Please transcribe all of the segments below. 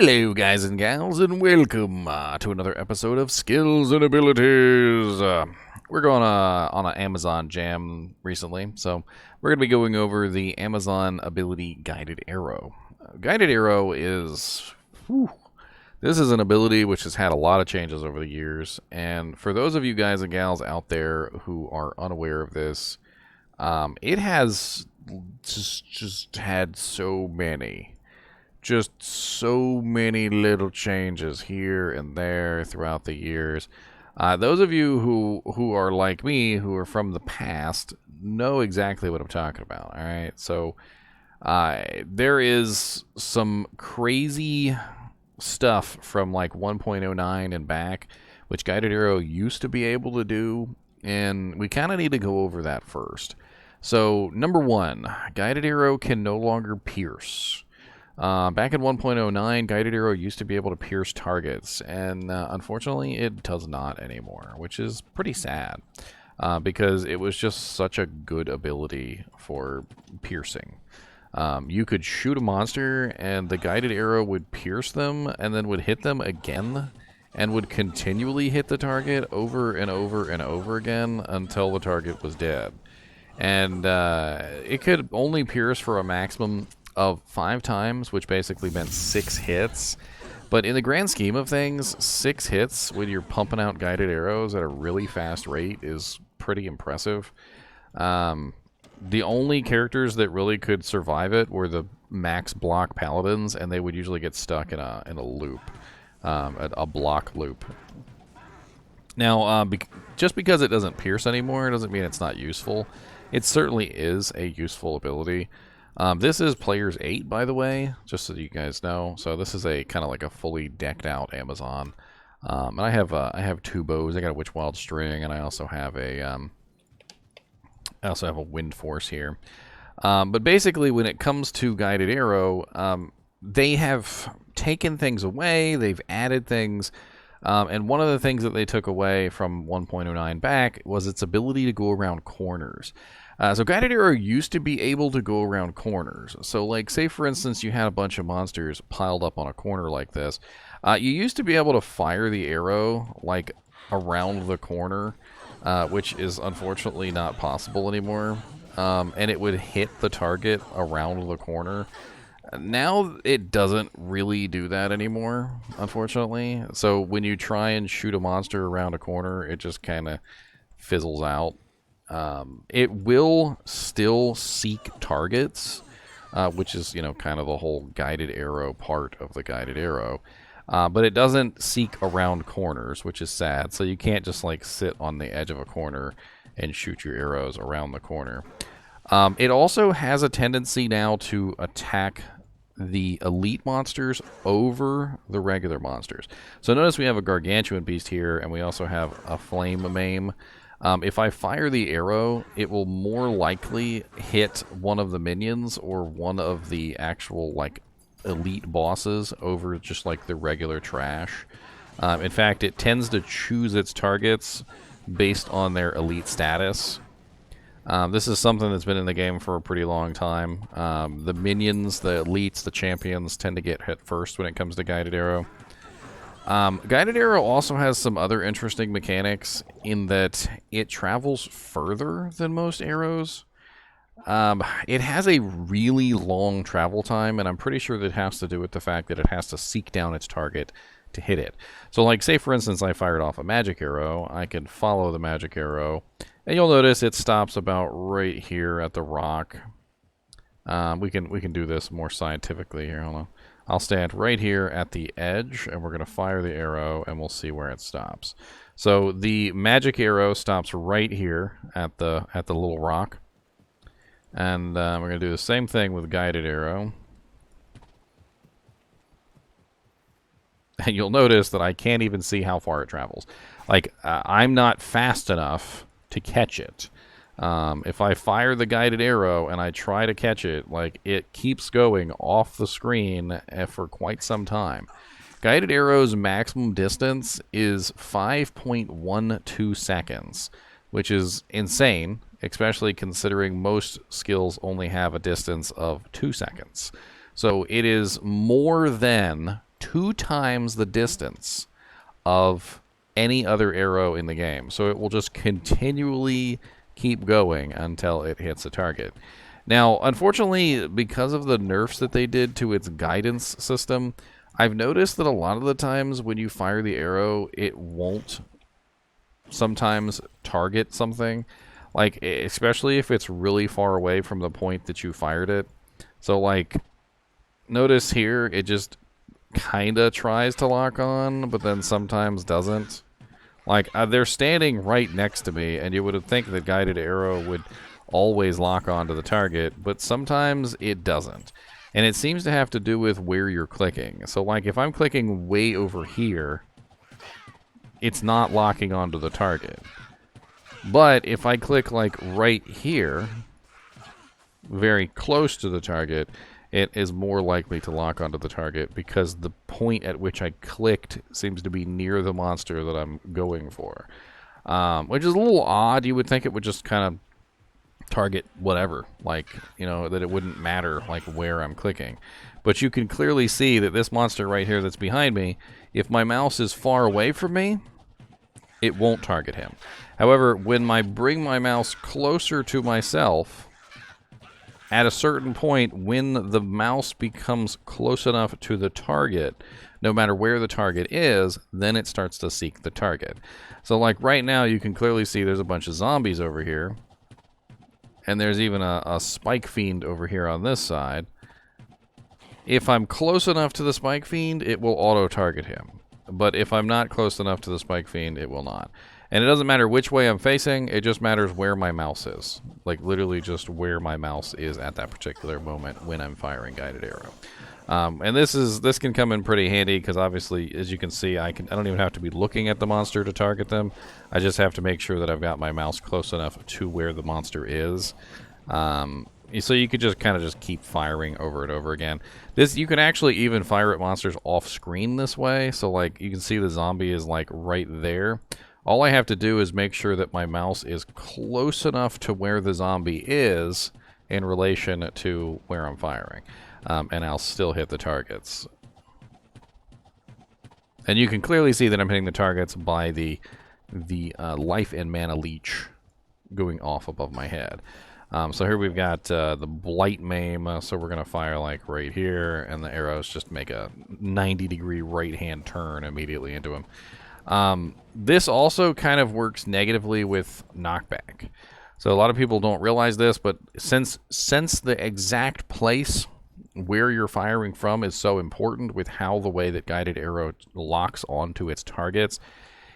Hello, guys and gals, and welcome to another episode of Skills and Abilities. We're going on an Amazon jam recently, so we're going to be going over the Amazon ability Guided Arrow. Guided Arrow is... this is an ability which has had a lot of changes over the years, and for those of you guys and gals out there who are unaware of this, it has just had so many little changes here and there throughout the years. Those of you who are like me, who are from the past, know exactly what I'm talking about. All right, so there is some crazy stuff from like 1.09 and back, which Guided Arrow used to be able to do, and we kind of need to go over that first. So number one, Guided Arrow can no longer pierce. Back in 1.09, Guided Arrow used to be able to pierce targets, and unfortunately it does not anymore, which is pretty sad, because it was just such a good ability for piercing. You could shoot a monster, and the Guided Arrow would pierce them, and then would hit them again, and would continually hit the target over and over and over again until the target was dead. And it could only pierce for a maximum of 5 times, which basically meant 6 hits. But in the grand scheme of things, 6 hits when you're pumping out Guided Arrows at a really fast rate is pretty impressive. The only characters that really could survive it were the max block paladins, and they would usually get stuck in a loop, a block loop. Now, just because it doesn't pierce anymore doesn't mean it's not useful. It certainly is a useful ability. This is Player's 8, by the way, just so you guys know. So this is a kind of like a fully decked out Amazon. And I have 2 bows. I got a Witch Wild String, and I also have a Wind Force here. But basically, when it comes to Guided Arrow, they have taken things away. They've added things. And one of the things that they took away from 1.09 back was its ability to go around corners. So Guided Arrow used to be able to go around corners. So like, say for instance you had a bunch of monsters piled up on a corner like this. You used to be able to fire the arrow like around the corner, which is unfortunately not possible anymore. And it would hit the target around the corner. Now it doesn't really do that anymore, unfortunately. So when you try and shoot a monster around a corner, it just kind of fizzles out. It will still seek targets, which is, kind of the whole Guided Arrow part of the Guided Arrow. But it doesn't seek around corners, which is sad. So you can't just like sit on the edge of a corner and shoot your arrows around the corner. It also has a tendency now to attack the elite monsters over the regular monsters. So notice we have a gargantuan beast here, and we also have a flame maim. If I fire the arrow, it will more likely hit one of the minions or one of the actual like elite bosses over just like the regular trash. In fact, it tends to choose its targets based on their elite status. This is something that's been in the game for a pretty long time. The minions, the elites, the champions tend to get hit first when it comes to Guided Arrow. Guided Arrow also has some other interesting mechanics in that it travels further than most arrows. It has a really long travel time, and I'm pretty sure that it has to do with the fact that it has to seek down its target to hit it. So like, say for instance I fired off a magic arrow, I can follow the magic arrow, and you'll notice it stops about right here at the rock. We can do this more scientifically here. Hold on. I'll stand right here at the edge, and we're going to fire the arrow, and we'll see where it stops. So the magic arrow stops right here at the little rock, and we're going to do the same thing with Guided Arrow. And you'll notice that I can't even see how far it travels. Like, I'm not fast enough to catch it. If I fire the Guided Arrow and I try to catch it, like, it keeps going off the screen for quite some time. Guided Arrow's maximum distance is 5.12 seconds, which is insane, especially considering most skills only have a distance of 2 seconds. So it is more than 2 times the distance of any other arrow in the game. So it will just continually keep going until it hits a target. Now, unfortunately, because of the nerfs that they did to its guidance system, I've noticed that a lot of the times when you fire the arrow, it won't sometimes target something. Like, especially if it's really far away from the point that you fired it. So, like, notice here, it just kind of tries to lock on, but then sometimes doesn't. Like, they're standing right next to me, and you would think that guided arrow would always lock onto the target, but sometimes it doesn't. And it seems to have to do with where you're clicking. So, like, if I'm clicking way over here, it's not locking onto the target. But if I click, like, right here, very close to the target, it is more likely to lock onto the target because the point at which I clicked seems to be near the monster that I'm going for. Which is a little odd. You would think it would just kind of target whatever, like, you know, that it wouldn't matter, like, where I'm clicking. But you can clearly see that this monster right here that's behind me, if my mouse is far away from me, it won't target him. However, when I bring my mouse closer to myself, at a certain point, when the mouse becomes close enough to the target, no matter where the target is, then it starts to seek the target. So, like, right now, you can clearly see there's a bunch of zombies over here. And there's even a spike fiend over here on this side. If I'm close enough to the spike fiend, it will auto-target him. But if I'm not close enough to the spike fiend, it will not. And it doesn't matter which way I'm facing, it just matters where my mouse is. Like, literally just where my mouse is at that particular moment when I'm firing guided arrow. And this can come in pretty handy because obviously, as you can see, I don't even have to be looking at the monster to target them. I just have to make sure that I've got my mouse close enough to where the monster is. So you could just kind of just keep firing over and over again. You can actually even fire at monsters off screen this way. So, like, you can see the zombie is, like, right there. All I have to do is make sure that my mouse is close enough to where the zombie is in relation to where I'm firing. And I'll still hit the targets. And you can clearly see that I'm hitting the targets by the life and mana leech going off above my head. So here we've got the blight maim, so we're going to fire, like, right here, and the arrows just make a 90-degree right-hand turn immediately into him. This also kind of works negatively with knockback. So a lot of people don't realize this, but since the exact place where you're firing from is so important with how the way that guided arrow locks onto its targets,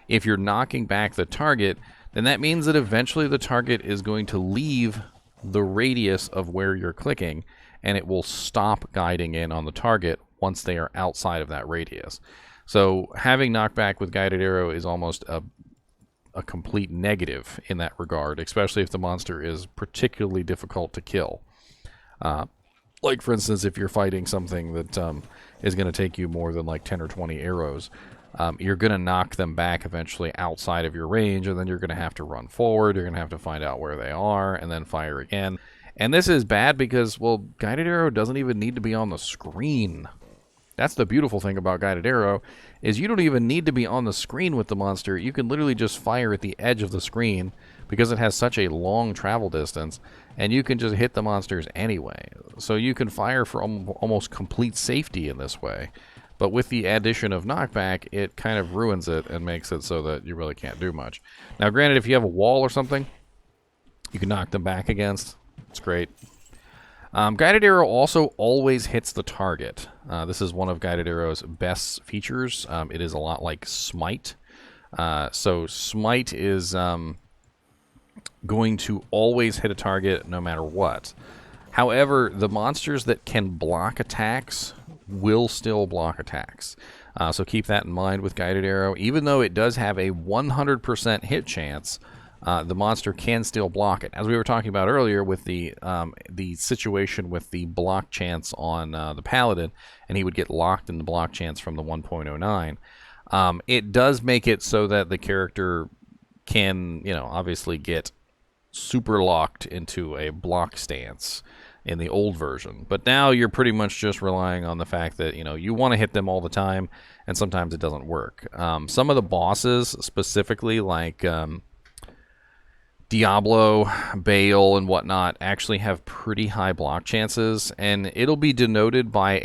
if you're knocking back the target, then that means that eventually the target is going to leave the radius of where you're clicking, and it will stop guiding in on the target once they are outside of that radius. So having knockback with guided arrow is almost a complete negative in that regard, especially if the monster is particularly difficult to kill. Like, for instance, if you're fighting something that is going to take you more than, like, 10 or 20 arrows, you're going to knock them back eventually outside of your range, and then you're going to have to run forward, you're going to have to find out where they are, and then fire again. And this is bad because, well, guided arrow doesn't even need to be on the screen. That's the beautiful thing about guided arrow, is you don't even need to be on the screen with the monster. You can literally just fire at the edge of the screen because it has such a long travel distance, and you can just hit the monsters anyway. So you can fire for almost complete safety in this way. But with the addition of knockback, it kind of ruins it and makes it so that you really can't do much. Now, granted, if you have a wall or something, you can knock them back against. It's great. Guided arrow also always hits the target. This is one of guided arrow's best features. It is a lot like smite. So smite is going to always hit a target no matter what. However, the monsters that can block attacks will still block attacks. So keep that in mind with guided arrow. Even though it does have a 100% hit chance, the monster can still block it. As we were talking about earlier with the situation with the block chance on the Paladin, and he would get locked in the block chance from the 1.09, it does make it so that the character can, obviously get super locked into a block stance in the old version. But now you're pretty much just relying on the fact that, you know, you want to hit them all the time, and sometimes it doesn't work. Some of the bosses, specifically like Diablo, Bale, and whatnot, actually have pretty high block chances, and it'll be denoted by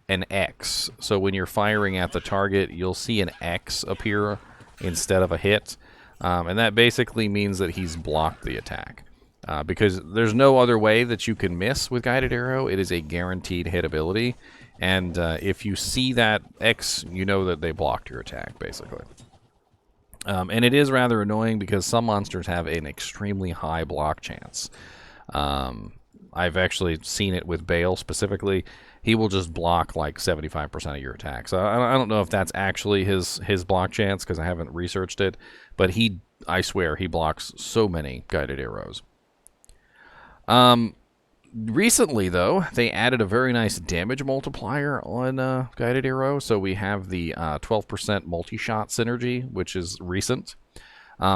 an X. So when you're firing at the target, you'll see an X appear instead of a hit, and that basically means that he's blocked the attack. Because there's no other way that you can miss with Guided Arrow. It is a guaranteed hit ability, and if you see that X, you know that they blocked your attack, basically. And it is rather annoying because some monsters have an extremely high block chance. I've actually seen it with Bale specifically. He will just block like 75% of your attacks. So I don't know if that's actually his block chance because I haven't researched it, but I swear he blocks so many guided arrows. Recently, though, they added a very nice damage multiplier on Guided Arrow. So we have the 12% multi-shot synergy, which is recent.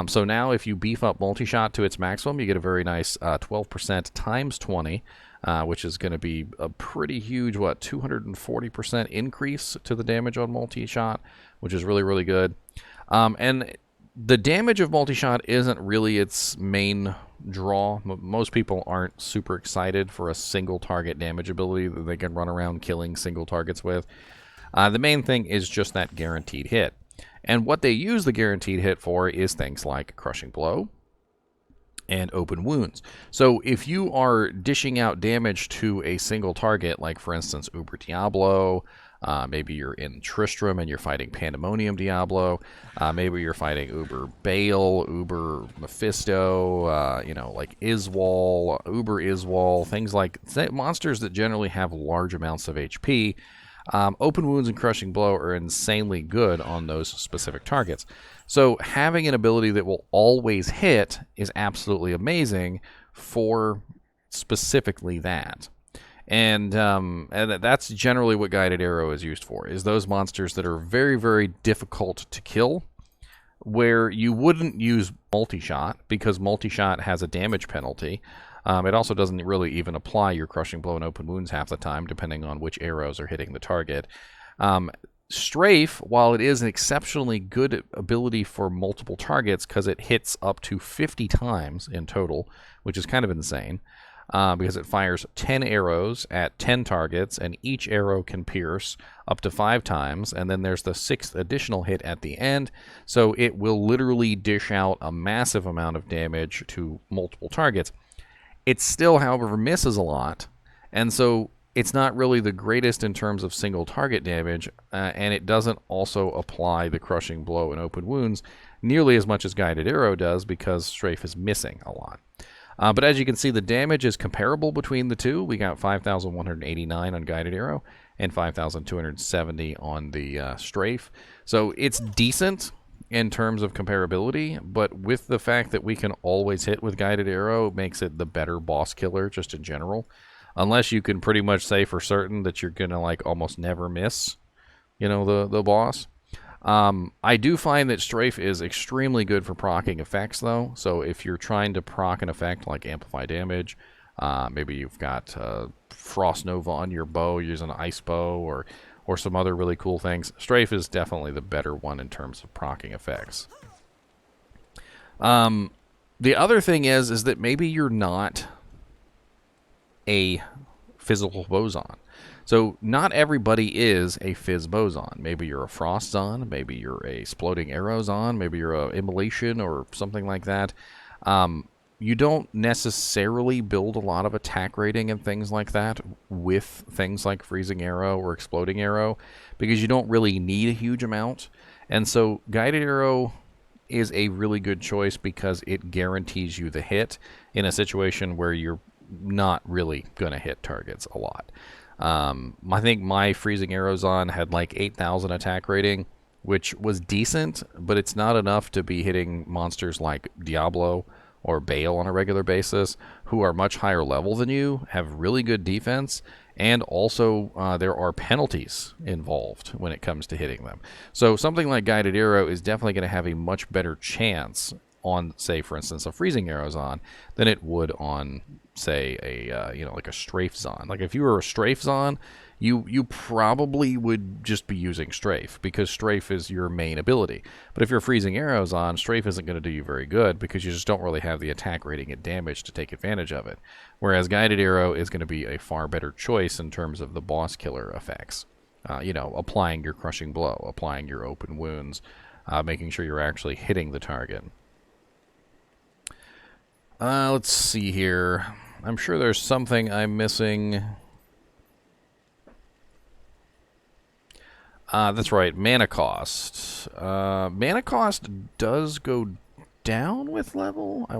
So now if you beef up multi-shot to its maximum, you get a very nice 12% times 20, which is going to be a pretty huge, 240% increase to the damage on multi-shot, which is really, really good. And the damage of multi-shot isn't really its main draw. Most people aren't super excited for a single target damage ability that they can run around killing single targets with. The main thing is just that guaranteed hit. And what they use the guaranteed hit for is things like Crushing Blow and Open Wounds. So if you are dishing out damage to a single target, like for instance Uber Diablo, maybe you're in Tristram and you're fighting Pandemonium Diablo, maybe you're fighting Uber Bale, Uber Mephisto, like Iswal, Uber Iswal, things like monsters that generally have large amounts of HP. Open Wounds and Crushing Blow are insanely good on those specific targets. So having an ability that will always hit is absolutely amazing for specifically that. And that's generally what Guided Arrow is used for, is those monsters that are very, very difficult to kill, where you wouldn't use multi-shot, because multi-shot has a damage penalty. It also doesn't really even apply your Crushing Blow and Open Wounds half the time, depending on which arrows are hitting the target. Strafe, while it is an exceptionally good ability for multiple targets, because it hits up to 50 times in total, which is kind of insane, because it fires 10 arrows at 10 targets, and each arrow can pierce up to 5 times, and then there's the 6th additional hit at the end, so it will literally dish out a massive amount of damage to multiple targets. It still, however, misses a lot, and so it's not really the greatest in terms of single target damage, and it doesn't also apply the Crushing Blow and Open Wounds nearly as much as Guided Arrow does, because Strafe is missing a lot. But as you can see, the damage is comparable between the two. We got 5,189 on Guided Arrow and 5,270 on the Strafe. So it's decent in terms of comparability, but with the fact that we can always hit with Guided Arrow, makes it the better boss killer just in general. Unless you can pretty much say for certain that you're gonna like almost never miss, the boss. I do find that Strafe is extremely good for proccing effects, though. So if you're trying to proc an effect like Amplify Damage, maybe you've got Frost Nova on your bow, using an Ice Bow, or some other really cool things, Strafe is definitely the better one in terms of proccing effects. The other thing is that maybe you're not a physical boson. So not everybody is a Fizz boson. Maybe you're a Frost Zon, maybe you're a Exploding Arrow Zon, maybe you're a Immolation or something like that. You don't necessarily build a lot of attack rating and things like that with things like Freezing Arrow or Exploding Arrow, because you don't really need a huge amount. And so Guided Arrow is a really good choice because it guarantees you the hit in a situation where you're not really going to hit targets a lot. I think my Freezing Arrow Zon had like 8,000 attack rating, which was decent, but it's not enough to be hitting monsters like Diablo or Bale on a regular basis, who are much higher level than you, have really good defense, and also there are penalties involved when it comes to hitting them. So something like Guided Arrow is definitely going to have a much better chance on, say, for instance, a Freezing Arrow Zon than it would on say a you know, like a strafe zon. Like if you were a strafe zon, you probably would just be using strafe because strafe is your main ability. But if you're freezing arrows on, strafe isn't going to do you very good because you just don't really have the attack rating and damage to take advantage of it. Whereas guided arrow is going to be a far better choice in terms of the boss killer effects. You know, applying your crushing blow, applying your open wounds, making sure you're actually hitting the target. Let's see here. I'm sure there's something I'm missing. That's right, mana cost. Mana cost does go down with level. I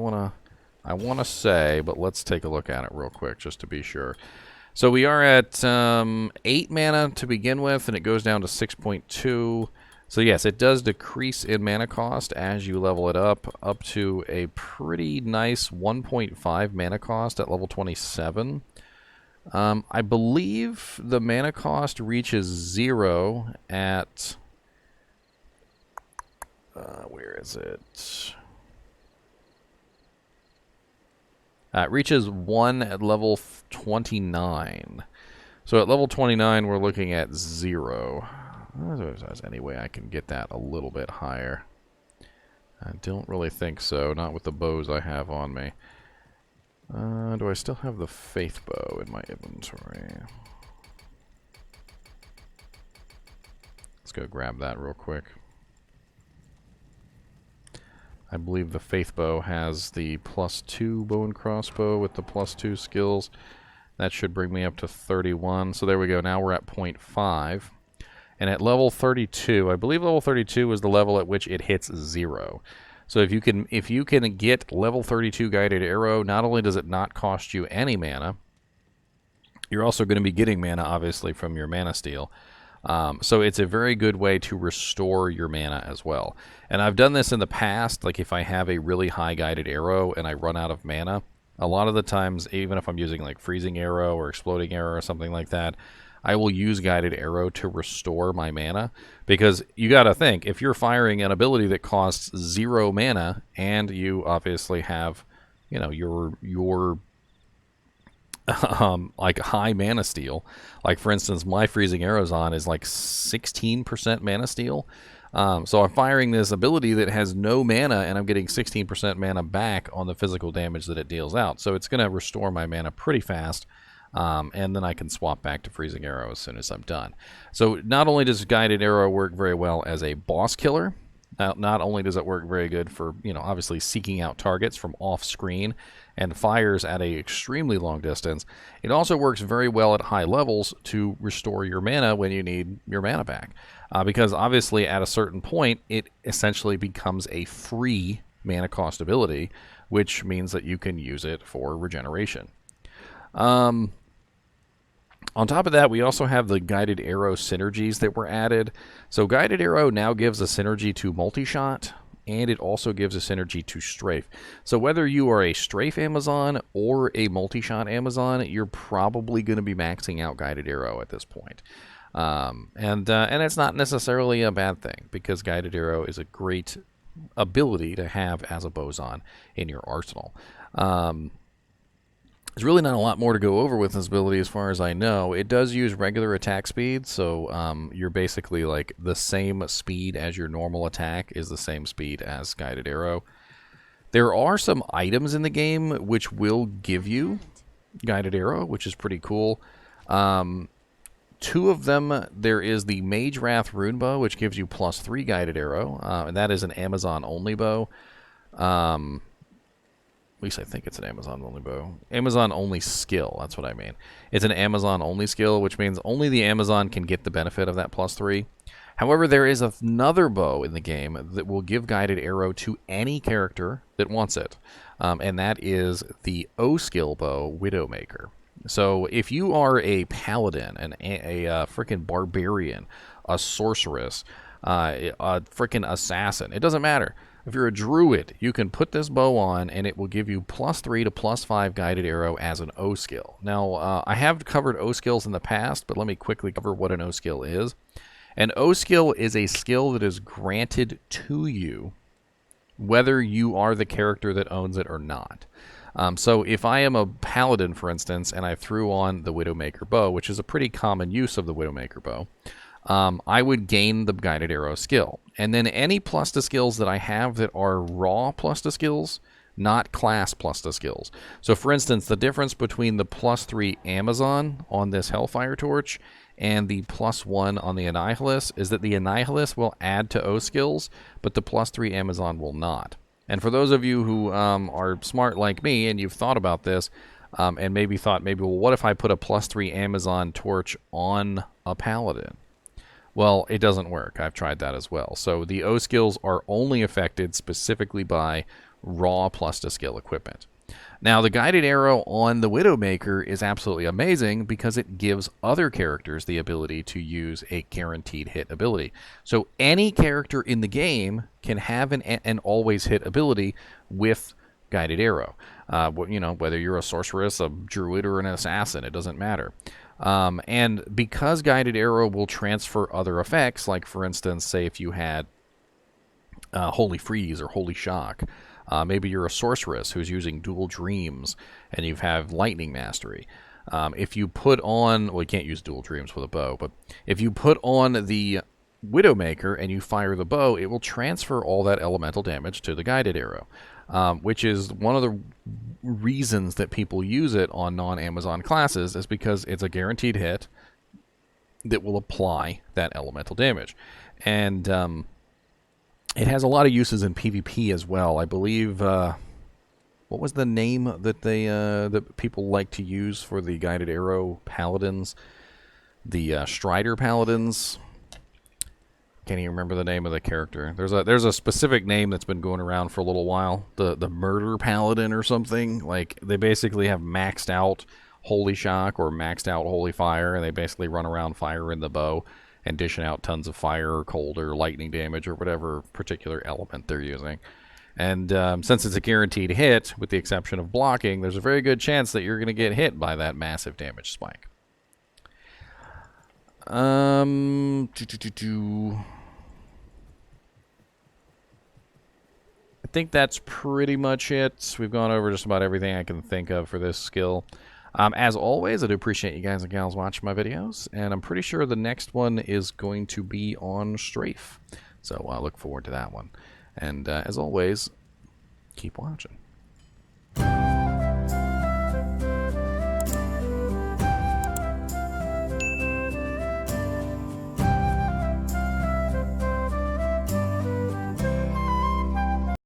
wanna say, but let's take a look at it real quick just to be sure. So we are at 8 mana to begin with, and it goes down to 6.2. So yes, it does decrease in mana cost as you level it up to a pretty nice 1.5 mana cost at level 27. I believe the mana cost reaches 0 at... where is it? It reaches 1 at level 29. So at level 29, we're looking at 0. There's any way I can get that a little bit higher. I don't really think so, not with the bows I have on me. Do I still have the Faith Bow in my inventory? Let's go grab that real quick. I believe the Faith Bow has the +2 bow and crossbow with the +2 skills. That should bring me up to 31. So there we go. Now we're at 0.5. And at level 32, I believe level 32 is the level at which it hits 0. So if you can get level 32 guided arrow, not only does it not cost you any mana, you're also going to be getting mana, obviously, from your mana steal. So it's a very good way to restore your mana as well. And I've done this in the past, like if I have a really high guided arrow and I run out of mana, a lot of the times, even if I'm using like freezing arrow or exploding arrow or something like that, I will use guided arrow to restore my mana, because you got to think, if you're firing an ability that costs 0 mana and you obviously have, you know, your like high mana steal, like for instance my freezing arrows on is like 16% mana steal, so I'm firing this ability that has no mana and I'm getting 16% mana back on the physical damage that it deals out, so it's going to restore my mana pretty fast. And then I can swap back to freezing arrow as soon as I'm done. So not only does guided arrow work very well as a boss killer, not only does it work very good for, you know, obviously seeking out targets from off screen and fires at a extremely long distance, it also works very well at high levels to restore your mana when you need your mana back. Because obviously at a certain point, it essentially becomes a free mana cost ability, which means that you can use it for regeneration. On top of that, we also have the guided arrow synergies that were added. So guided arrow now gives a synergy to multi-shot, and it also gives a synergy to strafe. So whether you are a strafe Amazon or a multi-shot Amazon, you're probably going to be maxing out guided arrow at this point. And it's not necessarily a bad thing, because guided arrow is a great ability to have as a boson in your arsenal. There's really not a lot more to go over with this ability as far as I know. It does use regular attack speed, so you're basically like the same speed as your normal attack is the same speed as guided arrow. There are some items in the game which will give you guided arrow, which is pretty cool. 2 of them, there is the Mage Wrath rune bow, which gives you +3 guided arrow, and that is an Amazon-only bow. At least I think it's an Amazon-only bow. Amazon-only skill, that's what I mean. It's an Amazon-only skill, which means only the Amazon can get the benefit of that +3. However, there is another bow in the game that will give guided arrow to any character that wants it, and that is the O-skill bow, Widowmaker. So if you are a paladin, a freaking barbarian, a sorceress, a freaking assassin, it doesn't matter. If you're a druid, you can put this bow on, and it will give you +3 to +5 guided arrow as an O skill. Now, I have covered O skills in the past, but let me quickly cover what an O skill is. An O skill is a skill that is granted to you, whether you are the character that owns it or not. So if I am a paladin, for instance, and I threw on the Widowmaker bow, which is a pretty common use of the Widowmaker bow, I would gain the guided arrow skill. And then any plus to skills that I have that are raw plus to skills, not class plus to skills. So for instance, the difference between the +3 Amazon on this Hellfire Torch and the +1 on the Annihilus is that the Annihilus will add to O skills, but the +3 Amazon will not. And for those of you who are smart like me and you've thought about this, and maybe thought, well, what if I put a +3 Amazon torch on a paladin? Well, it doesn't work. I've tried that as well. So the O skills are only affected specifically by raw plus to skill equipment. Now, the guided arrow on the Widowmaker is absolutely amazing because it gives other characters the ability to use a guaranteed hit ability. So any character in the game can have an always hit ability with guided arrow. Whether you're a sorceress, a druid, or an assassin, it doesn't matter. And because guided arrow will transfer other effects, like for instance, say if you had Holy Freeze or Holy Shock, maybe you're a sorceress who's using Dual Dreams and you have Lightning Mastery. If you put on, well, you can't use Dual Dreams with a bow, but if you put on the Widowmaker and you fire the bow, it will transfer all that elemental damage to the guided arrow, which is one of the reasons that people use it on non-Amazon classes, is because it's a guaranteed hit that will apply that elemental damage. And it has a lot of uses in PvP as well. I believe, what was the name that that people like to use for the guided arrow paladins? The Strider paladins. Can't even remember the name of the character. There's a specific name that's been going around for a little while. The Murder Paladin or something. Like, they basically have maxed out Holy Shock or maxed out Holy Fire, and they basically run around firing the bow and dishing out tons of fire or cold or lightning damage or whatever particular element they're using. And since it's a guaranteed hit, with the exception of blocking, there's a very good chance that you're going to get hit by that massive damage spike. I think that's pretty much it. We've gone over just about everything I can think of for this skill. As always, I do appreciate you guys and gals watching my videos, and I'm pretty sure the next one is going to be on Strafe. So I look forward to that one. And as always, keep watching.